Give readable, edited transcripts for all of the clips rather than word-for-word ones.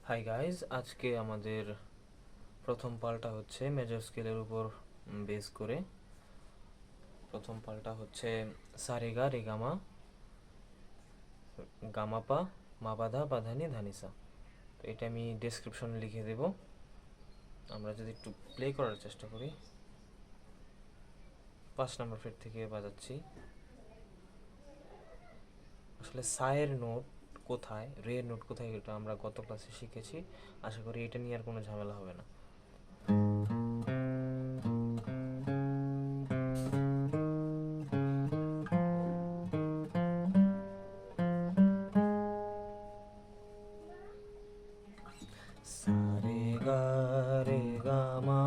Hi guys, আজকে আমাদের প্রথম পালটা হচ্ছে মেজর স্কেলের উপর বেস করে। প্রথম পালটা হচ্ছে সারেগা রেগামা গামাপা মাবাধা বাধানি ধানিসা। তো এটা আমি ডেসক্রিপশনে লিখে দেব। আমরা যদি একটু প্লে করার চেষ্টা করি, 5 নম্বর ফ্রেট থেকে বাজাচ্ছি। আসলে সায়ের নোট কোথায়, রের নোট কোথায়, এটা আমরা গত ক্লাসে শিখেছি। আশা করি এটা নিয়ে আর কোনো ঝামেলা হবে না। সারে গা রে গা মা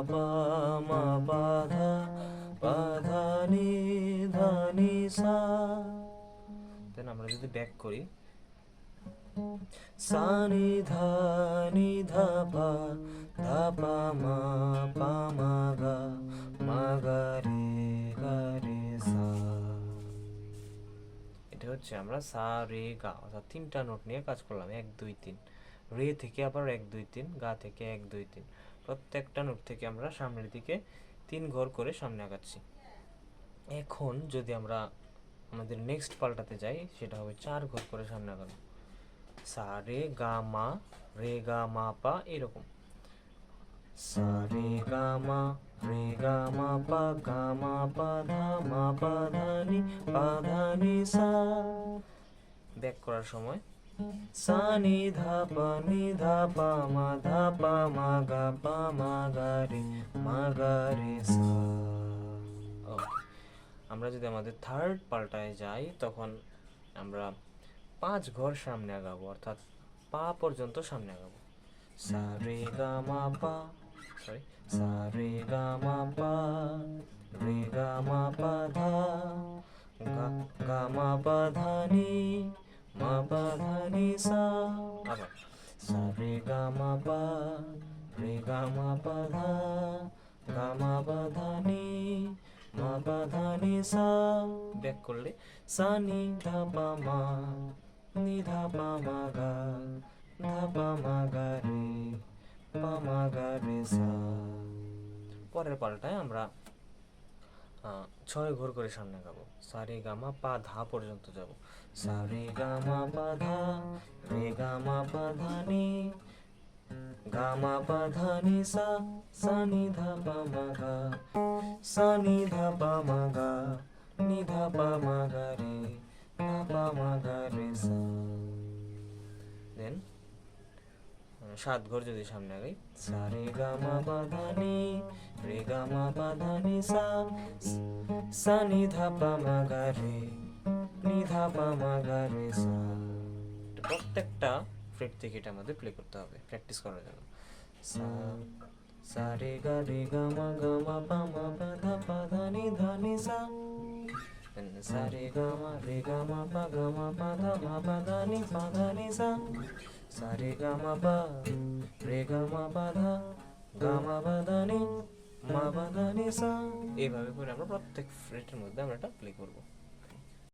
পা মা পা ধা নি ধা নি সা। দেন আমরা যদি ব্যাক করি, সা নি ধা পা মা গা রে সা। এটা হচ্ছে আমরা সা রে গা, অর্থাৎ 3টা নোট নিয়ে কাজ করলাম। 1 2 3 রে থেকে আবার 1 2 3, গা থেকে 1 2 3। প্রত্যেকটা নোট থেকে আমরা সামনের দিকে 3 ঘর করে সামনে আগাচ্ছি। এখন যদি আমরা আমাদের নেক্সট পাল্টাতে যাই, সেটা হবে 4 ঘর করে সামনে আগানো। সা রে গা মা পা, এরকম। সা রে গা মা পা ধা নি সা। ব্যাক করার সময় সা নি ধা পা মা গা রে সা। আমরা যদি আমাদের থার্ড পাল্টায় যাই, তখন আমরা 5 ঘর সামনে আগাবো, অর্থাৎ পা পর্যন্ত সামনে আগাবো। সা রে গা মা পা, সা রে গা মা পা ধা গা মা পা ধা নি সা। আবার সা রে গা মা পা ধা গা মা পা ধা নি সা। ব্যাক করলে সা নি ধা পা মা গা রে সা। পরের পাল্টায় আমরা 6 ঘর করে সামনে গাবো। সা রে গা মা পা ধা পর্যন্ত যাব। সা রে গা মা পা ধা রে গা মা পা ধা নি গা মা পা ধা নি সা। সা নি ধা পা মা গা, সা নি ধা পা মা গা রে সা। দেন 7 ঘর যদি সামনে আগাই, সা রে গা মা পা ধা নি রে গা মা পা ধা নি সা। সা নি ধা পা মা গা রে সা। প্রত্যেকটা ফ্রেট থেকে এটা আমাদের প্লে করতে হবে প্র্যাকটিস করার জন্য। সা রে গা মা পা ধা নি সা। সা রে গা মা পা ধা নি সা। সা রে গা মা পা ধা ধা নি সা। এইভাবে করে আমরা প্রত্যেক ফ্রেটের মধ্যে আমরা এটা প্লে করবো।